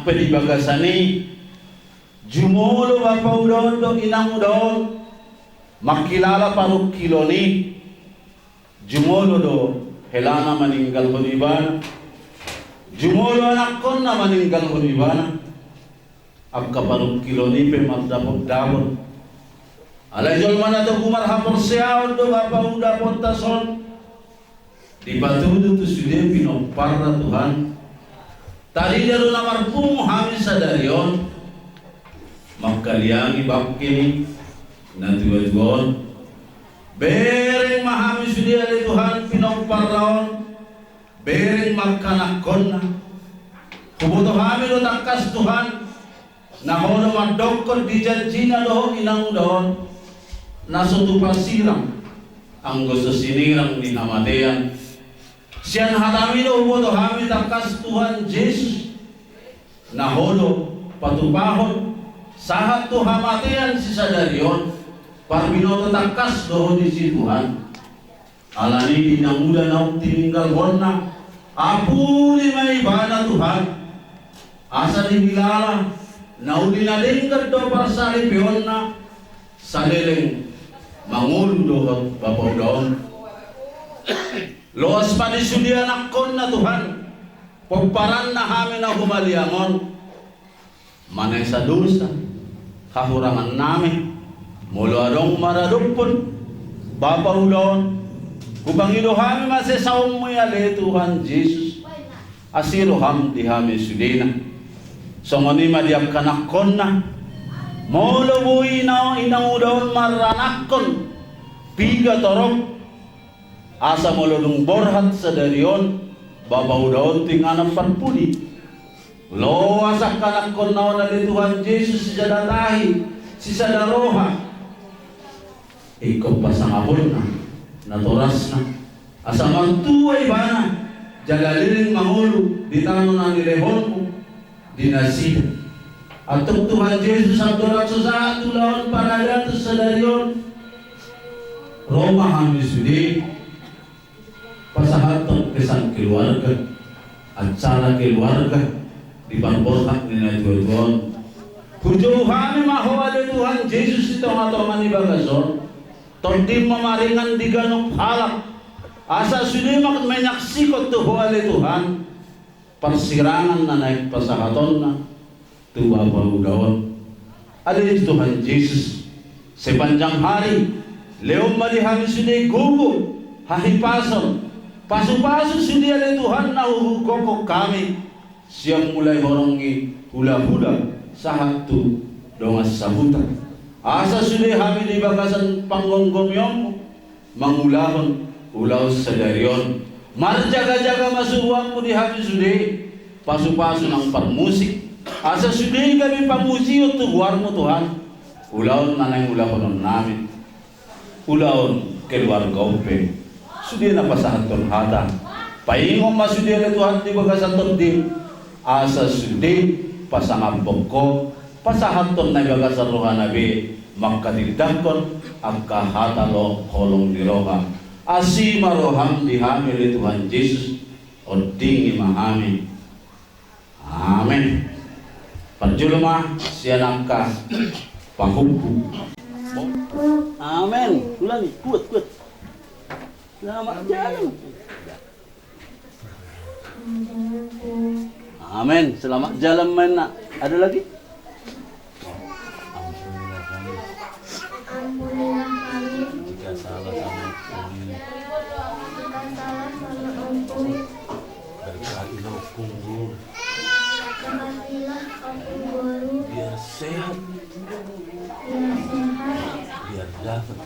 pedibagasani jumulo bapaudon do inang udon makilala paruk kiloni jumulo do helana maninggal hunibana jumulo anak kon na maninggal hunibana abka paruk kiloni pe magdapot-dapot alay jol mana do kumar hapor siaw do bapauda pontason di batudo tu sudah pinoparna Tuhan tadi daru namar pung hamis sadarion makaliangi bakini na tuwa-tuwan bereng mahami sudia le Tuhan pinoparlaon bereng makanakon na kubuto hami lo takas Tuhan na hono mandokon di janjina do inang doon nasutu pasirang ang gusto sinirang ni namatean siyan hatami do kubuto hami takas Tuhan Jesus na hono patupahon sahat tu hamatian si sadarion parbinoto takas doho di si Tuhan alani dinamuda na tininggal honna apuli may ibana Tuhan asa di bilala nauli na lingkad do parsali pihonna salileng mangundo babaw doon loas pa di sudianak kon na Tuhan pagparan na hamin na humaliangon manay sa dosa kahurangan namin mula adong maradupon babaw doon kubangido hami masesawang mo yali Tuhan Jesus asiro ham di hami sudina so ngoni madiak kanakon na mula buhi na inang doon maranakon piga torong asa mula dung borhat sa darion babaw doon tinganang panpuli lo asak kanakon na wala Tuhan Jesus si jadatahi si sadaroha ikaw pasangapon na naturas na asa mantuay ba na jagaliling mangulo di tanong na nilehon mo dinasida at Tuhan Jesus ang dorak sa tulaon para dito sa darion Roma kami sudi pasahatong kesang keluarga at sana keluarga di pangborhak ni na Tuhan kujuhani mahawali Tuhan Jesus ito nga ito manibagason tondim mamaringan di ganong halak asa sulimak menyaksikot tuhawali Tuhan persirangan na naik pasahaton na tuwabaw daon alis Tuhan Jesus sepanjang hari leong malihami sudi gugu hahipason pasu-pasu sudi ali Tuhan na uhugokok kami siyang mulai horongi hula-hula sahatu dongas sabutan asa sudi hami di bagasan panggonggomyong mangulahon ulaw sa darion marjaga-jaga masuruang mo di hami sudi pasu-pasu ng parmusik asa sudi kami pamusiyot tubuar mo Tuhan ulaw nanay ulahon namin ulaw keluarga upe sudi na pasahaton hata paingong masudi na Tuhan di bagasan tondim asa sudi pasangapok ko pasahaton na bagasan roha nabi magkatildakon ang kahatalo kolong ni roha asi maroham dihami li Tuhan Jesus o dingi mahami amen parjulma siya nangka panghubu amen ulangi kuat selamat jalan amen selamat jalan mana ada lagi ampunilah kami jika salah sama ampun berkatilah hukum guru berkatilah hukum guru biar sehat biar dapat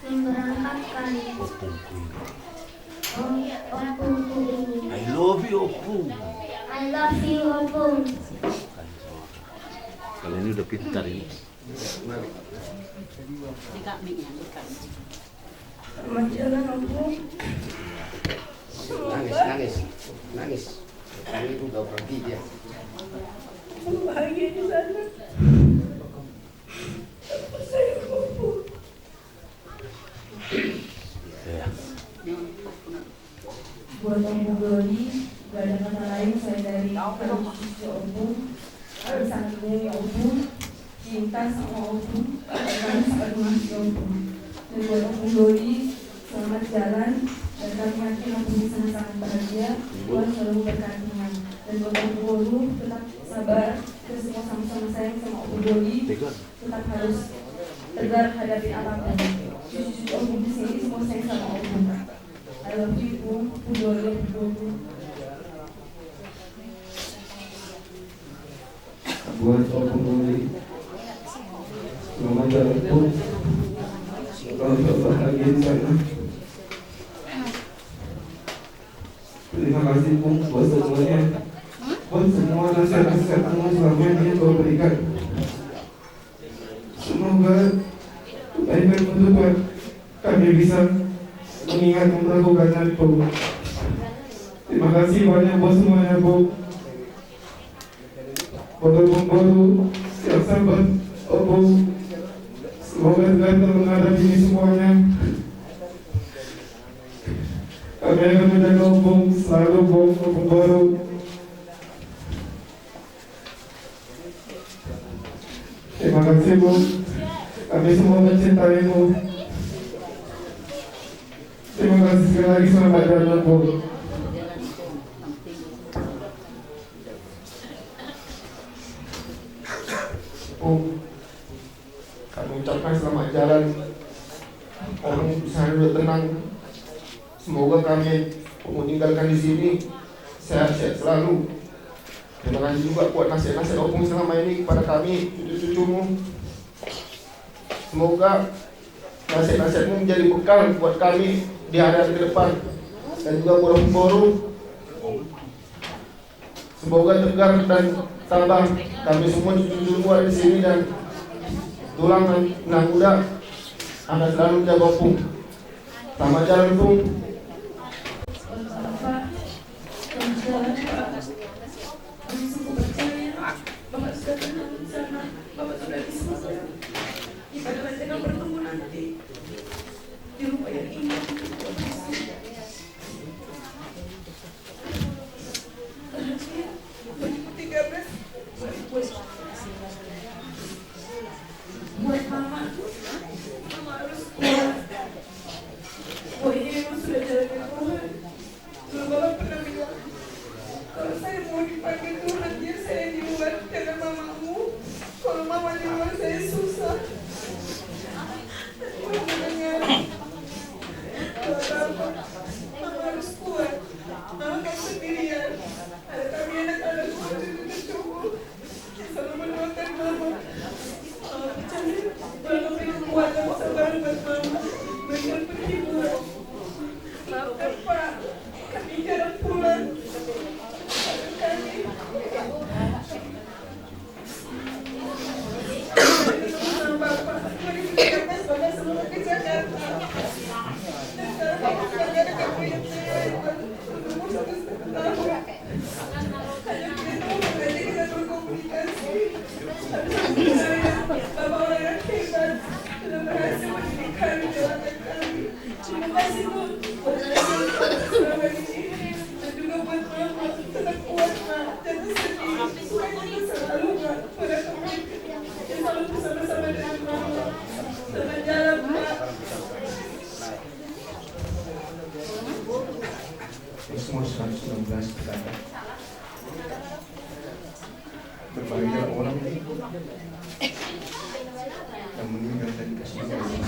memberangkatkan opungku ini opungku ini I love you opung I love you opung kalian ini udah pintar ini selamat jalan opung nangis kami itu udah pergi dia bahagia di sana saya opung ya Buat Om Glory, gak ada kata lain selain dari Yesus ya Om. Kami sangat menyayangi Om, cinta sama Om, dan kami sangat mengasihi Om. Dan buat Om Glory, selamat jalan, dan kami yakin Om bisa sangat bahagia. Tuhan selalu memberkatinya. Dan buat Om Glory, tetap sabar, kita semua sama-sama sayang sama Om Glory, tetap harus tegar hadapi apapun. Cucu-cucu Om di sini semua sayang sama Om. I love you, Om Glory. Buat Om Glory, selamat jalan pun, selamat bahagia di sana. Terima kasih pun buat semuanya, buat semua nasihat-nasihat selama ini Kau berikan. Semoga kebaikan Tuhan kami bisa mengingat melakukannya, Bu. Terima kasih banyak buat semuanya, Bu. Baru siap sabar, Bu. Semoga Tuhan telah menghadapi ini semuanya. Kami akan menjaga Bu selalu, Bu, baru. Terima kasih, Bu. Kami semua mencintai-Mu. Terima kasih sekali lagi, selamat jalan, Bu. Bu, kami ucapkan selamat jalan. Orang bisa duduk tenang. Semoga kami meninggalkan di sini sehat-sehat selalu. Terima kasih juga buat nasihat-nasihat Opung selama ini kepada kami, cucu-cucumu. Semoga nasihat-nasihatmu menjadi bekal buat kami di hari-hari ke depan. Dan juga buat Boru, semoga tegar dan tabah kami semua cucu-cucumu ada di sini, dan tulang dan muda Anda selalu jaga Opung. Selamat jalan, Opung. Kami sungguh percaya Bapak sudah tenang di sana, Bapak sudah bisa ibadah dengan bertemu nanti di rumah yang indah. Buat mama harus kuat. Oh, ini memang sudah jalannya Tuhan. Dulu Bapak pernah bilang, kalau saya mau dipanggil Tuhan, biar saya di luar dengan mamamu. Kalau mama di luar, saya susah. Tuhan mendengar. Kalau Bapak, mama harus kuat. Mama kan sendirian. Ada kami anak-anak cucu-cucu. Selalu mendoakan mama. Bercanda, Bapak beri kekuatan sabar buat mama. Berikan perhiburan. Maafkan Pak, kami jarang pulang. Terima kasih Bu buat selama ini, dan juga buat Mama. Tetap kuat, Ma, jangan sedih. Tuhan juga selalu pada kami yang selalu bersama-sama dengan Mama. Selamat jalan, Pak. Semua 119 berkata, berbahagia orang yang meninggal dan dikasih Allah.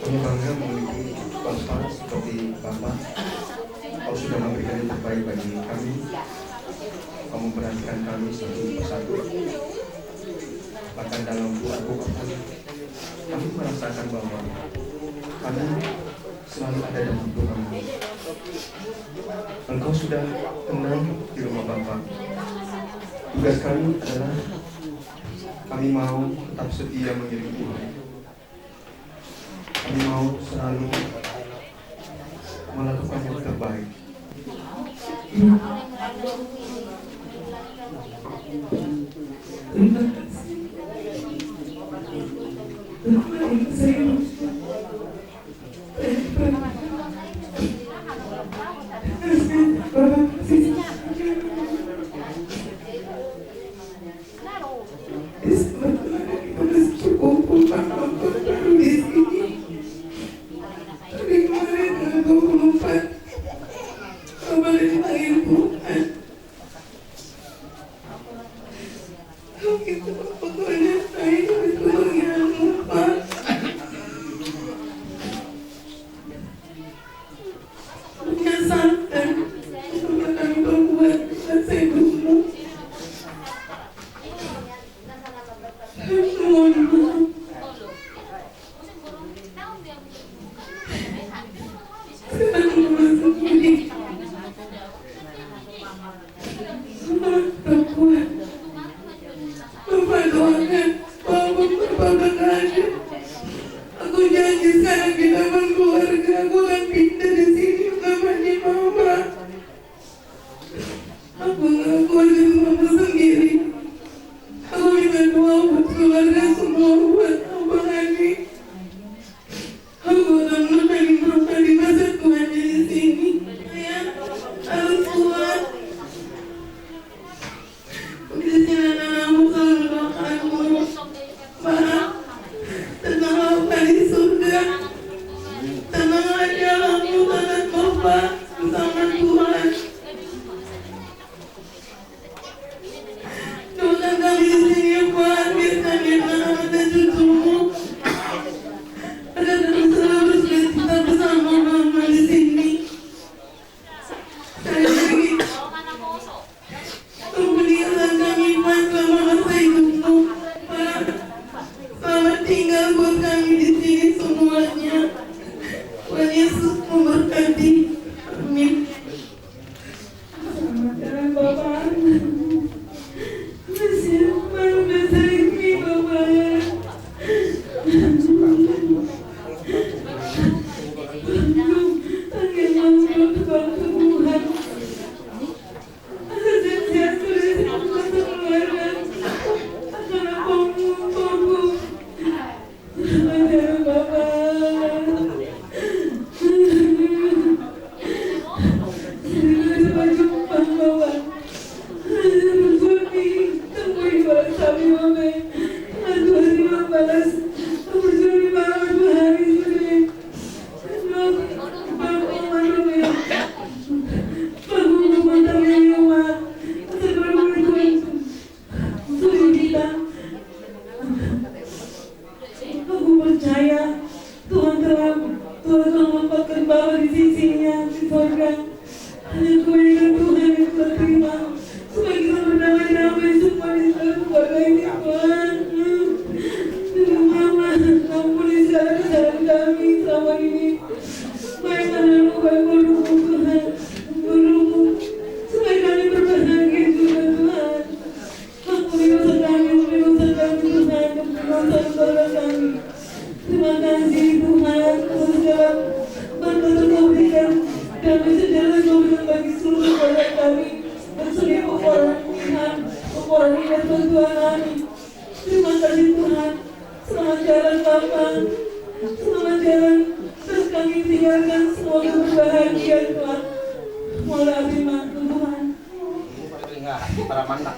Kami bangga memiliki Bapak seperti Bapak. Kau sudah memberikan yang terbaik bagi kami. Kau memperhatikan kami satu persatu. Bahkan dalam buku kami merasakan bahwa kami selalu ada dalam doa-Mu. Engkau sudah tenang di rumah Bapak. Tugas kami adalah kami mau tetap setia mengiringi Tuhan. Kami mau selalu melakukan yang terbaik. Terima kasih. Bapak doakan, Bapak berbahagia. Aku janji sekarang di depan keluarga, aku akan pindah di sini namanya Mama. Aku nggak kuat di Mama sendiri. Aku minta doa buat keluarga semua, buat Abang Ani. Aku akan menemani Mama di masa tuanya di sini. Ayah, harus kuat. Di sini anak-anakmu selalu doakanmu. Maaf, tenang apa di surga. Tenang aja kamu tangan Bapak bersama Tuhan. Doakan kami di sini ya Pak, biar kami anak dan cucumu agar kami selalu bercerita bersama Mama di sini. Sekali lagi, meninggalkan kami Pak selama masa hidupmu. Pak, selamat tinggal buat kami di sini semuanya. Tuhan Yesus memberkati. Amin. Selamat jalan Bapak. Masih besar ini Bapak. Tangan Mama Tuhan Tuhan. Asal sehat terus masa keluarga. Akan aku menunggu. Selamat jalan Bapak. Sampai jumpa Bapak. Bersuami, tunggu ibarat kami Mama. Tuhan yang balas. Bersuami malam 2 hari sudah. Aku percaya Tuhan telah menempatkan Bapak di sisinya di surga. Hanya kebaikan Tuhan yang kita terima supaya kita berdamai-damai semua di dalam keluarga ini Tuhan. Mama, ampuni segala kesalahan kami selama ini. Baik anak-anak baik gurumu Tuhan, gurumu supaya kami berbahagia juga Tuhan. Ampuni dosa kami Tuhan, ampuni dosa saudara kami. Terima kasih Tuhan atas segala berkat yang Kau berikan dan sejalan Kau berikan bagi seluruh keluarga kami dan seluruh peperangan iman bantuan kami. Terima kasih Tuhan. Selamat jalan Bapak, selamat jalan. Terus kami tinggalkan semoga berbahagia Tuhan. Mulai terima Tuhan. Para mandak.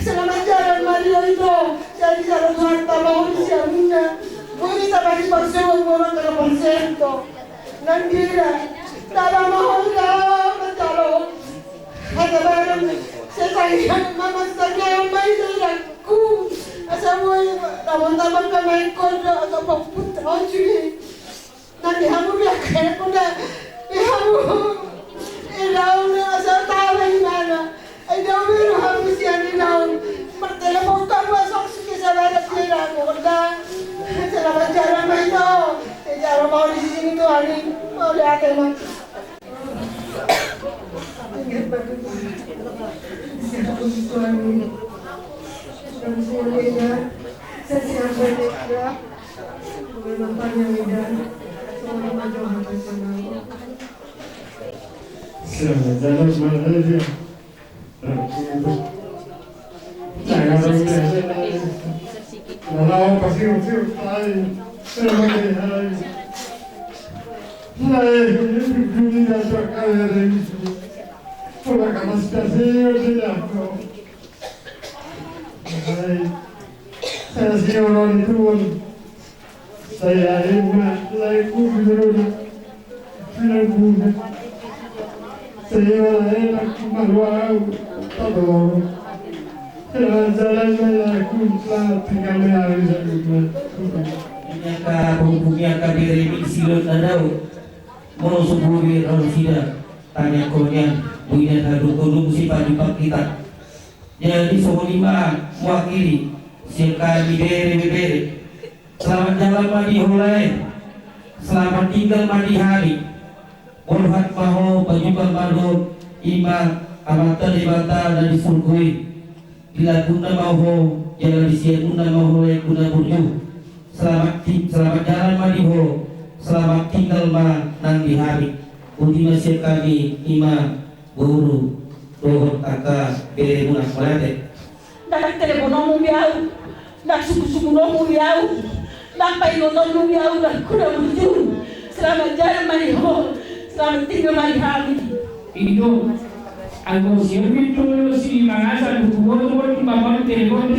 Selamat jalan Mario itu. Jadi jalan harta mau siapnya. Bonita bagi persewa orang kalau persento. Nandira, dalam mahal kalau ada barang sekalian mama saja yang main aku. Asal teman-teman kami kodo atau putra jadi. Nanti kamu biar kayak kuda, kamu daun asal tahu di mana. Daun itu harus yang daun. Bertelepon kamu asal sikit sahabat dia kuda. Selamat jalan itu. Jalan mau di sini tuh hari mau lihat emang. Tuhan dan semuanya saya siapkan juga bapaknya Medan semua majuan nasional. Selamat jalan Malaysia. Jangan lupa kalau pasti tahu selamat hari. Hai, dunia terkaya ini. Pola kapasitasnya tidak kau. Hai, saya si orang Tuhan. Saya hebat, saya kubiru, saya kuda. Saya enak malu, tahu. Jalan-jalan saya kuda. kami harus Nyaka penghubungnya KBRI Silon Nadau Mono Suburi Ronsida Tanya Kolonian Buinan Hadu Kodum Sifat Dipak kita jadi Soholima mewakili siapkan bibere selamat jalan madi hulai selamat tinggal madi hari Borhat maho Pajubal Mardut Ima Amata Debata dan disurgui bila guna maho jalan disian guna maho lai guna burju selamat jalan madiho selamat tinggal ma nang di hari undi masih kami Ima guru dohot taka bere munak malate dak telepono mo biaw dak suku mo biaw dak painono mo biaw dak kuda burju selamat jalan madiho selamat tinggal madi hari itu aku siapa itu si mangasa buku di bawah telepon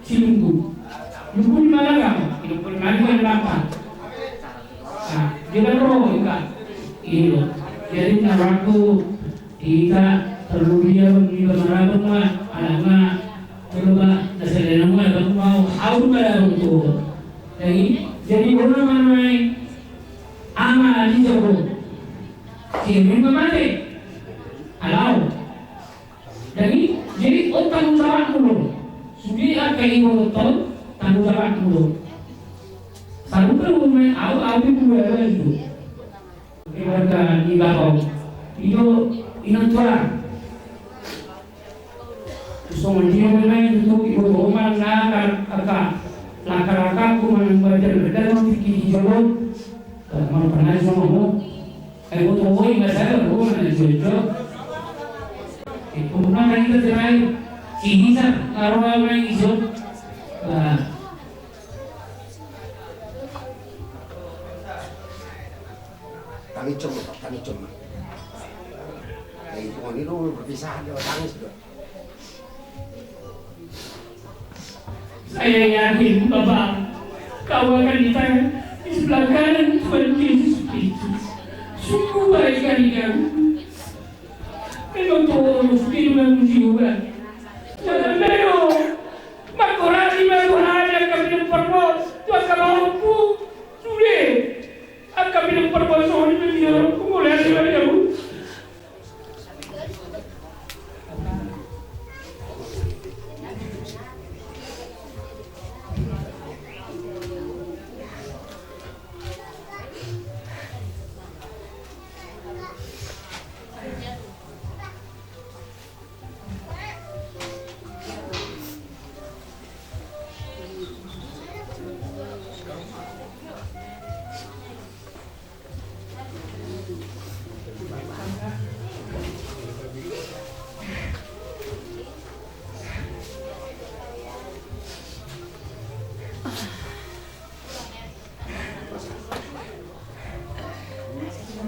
si lumbu di mana kamu itu pernah di apa dia roh ikan itu jadi naraku kita perlu dia menjadi merapat mah anaknya coba dasarnya nama kamu mau awal pada untuk jadi orang mana ama di jauh siapa mati alau jadi tanggung jawab dulu sudah apa yang betul tanggung jawab dulu selalu perlu main awal dulu itu keluarga di bawah itu ingat tua so dia main untuk ibu rumah lakar kuman berada di jalan mana pernah sama aku tahu nggak saya rumah itu kemudian kita terakhir ini sah kalau orang itu kami cuma itu ini lu berpisah dia tangis sudah saya yakin Bapak kau akan ditanya di sebelah kanan Tuhan Yesus Kristus sungguh baik kali kamu memang terus kehidupan jiwa jangan leo makorani kami perbuat Tuhan kamauku sudah kami perbuat soal ini dia mulai dari kamu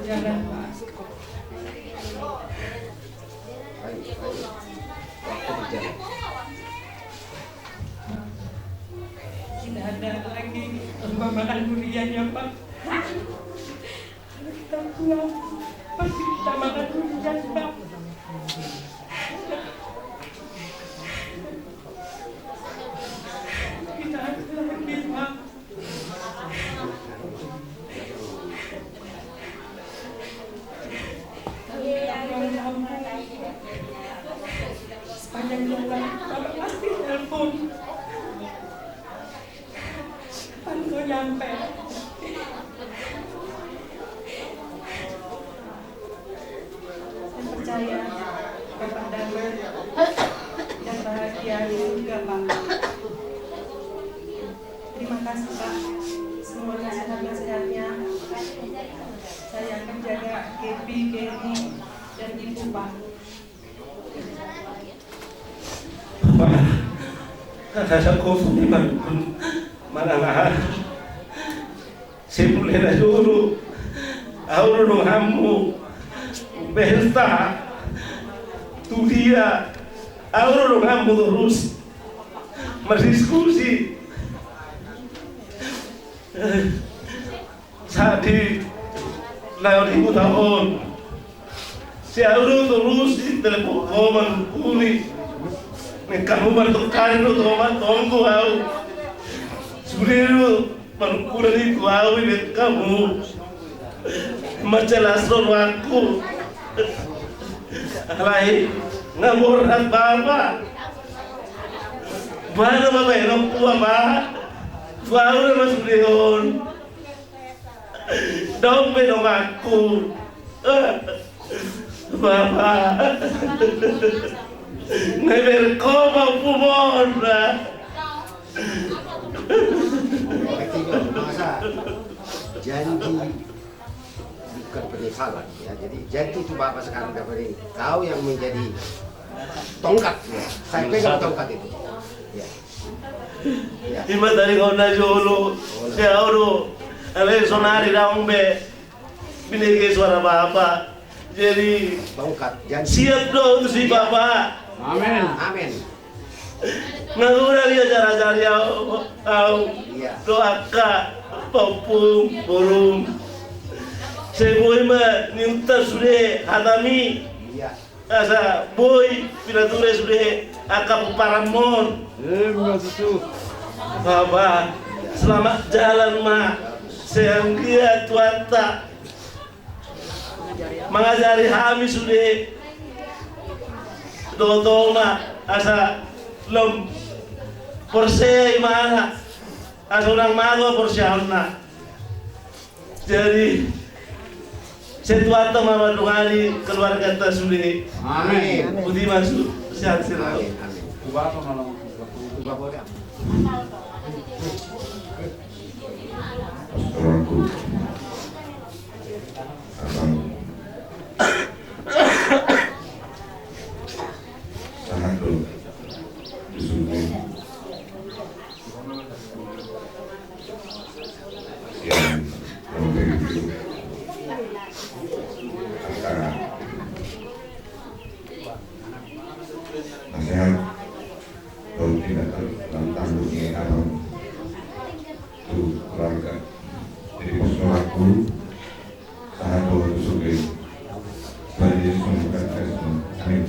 Jangan Pak. Tidak ada lagi pembahasan duriannya Pak. Kita pulang pasti kita makan durian Pak. Kita harus lagi Pak. Sepanjang jalan Bapak pasti telepon kapan kau nyampe. Saya percaya Bapak damai dan bahagia di surga Pak. Terima kasih Pak, semoga sehat-sehatnya. Saya akan jaga Kepi, Kenny, dan Ibu Pak. Kata ko di mana simple na juro auro no hamu behsta tudia auro no hamu terus merdiskusi saat lawan ibu tahun si auro terus di telepon kuni kamu bantu kali lu toman tongku au Suliru Mankurani kuau ini kamu Macelas aku Alai Ngamurat bapak Mana bapak yang tua pak Kuau nama Suliun Dompe dong aku Bapak Ngeber koma pumon Masa janji bukan penyesalan ya. Jadi janji itu Bapak sekarang dapat ini. Kau yang menjadi tongkat ya. Saya pegang tongkat itu. Ya. Ya. Ima dari kona jolo, jauh, alai sonari daungbe, bineke suara Bapak. Jadi tongkat janji. Siap dong si Bapak. Amin. Amin. Ngagura dia cara-cara au doaka popum borum seboi ma niuta sude hadami asa boy pinature sude akap paramon Baba selamat jalan ma seanggia tuata mengajari hami sude dodol ma asa lom porse imana asurang mago porse auna jadi setuato mama dungani keluarga ta sudah amin budi masuk sehat selalu ubah apa malam ubah boleh nasihat atau tidak tentang dunia alam itu keluarga. Jadi persolaku sangat bersyukur pada Yesus membukakan amin.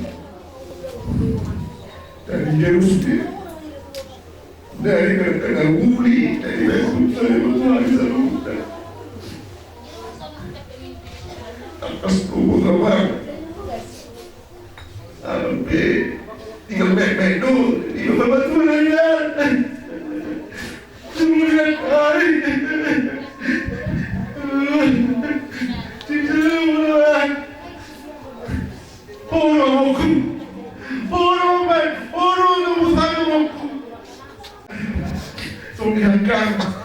Dari Yerusalem, dari kata Uli, dari Yerusalem, atas tubuh kawan, sampai tinggal baik-baik dulu, tinggal membantu rakyat, semua kali, tidak orang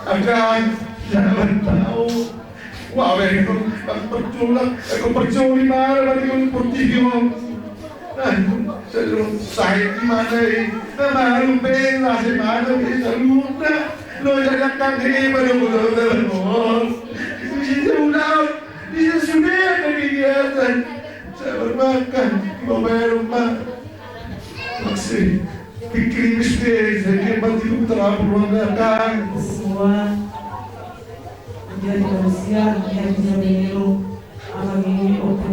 akan jangan tahu. Wah, itu percuma mana lagi pertigaan. Nah, saya di mana ini? Malu bela semana bisa lupa. Lo jangan kaget pada mulut. Ini sudah kegiatan. Saya bermakan di bawah rumah. Masih pikir misteri, saya bantu terapkan semua menjadi manusia yang bisa meniru alam ini untuk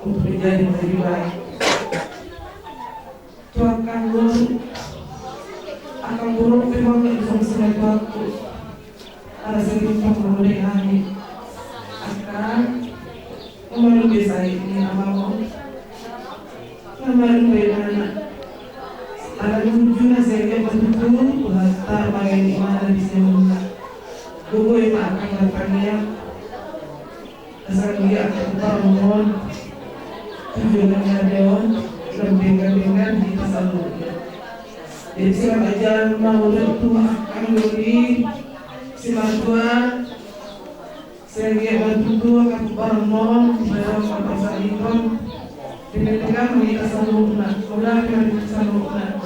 menjadi lebih baik. Tuhan akan buruk firman yang bisa waktu ada sekitar kemudian akan melalui saya ini amamu melalui mana ada tujuan saya betul bahasa bagaimana bisa Gugu yang akan berkarya asal dia akan bangun tujuannya dewan lebih-lebihkan di keseluruhan. Jadi siapa aja mau itu akan beri silaturahmi sehingga bantu akan bangun dalam pasal itu dengan di keseluruhan. Udah di keseluruhan.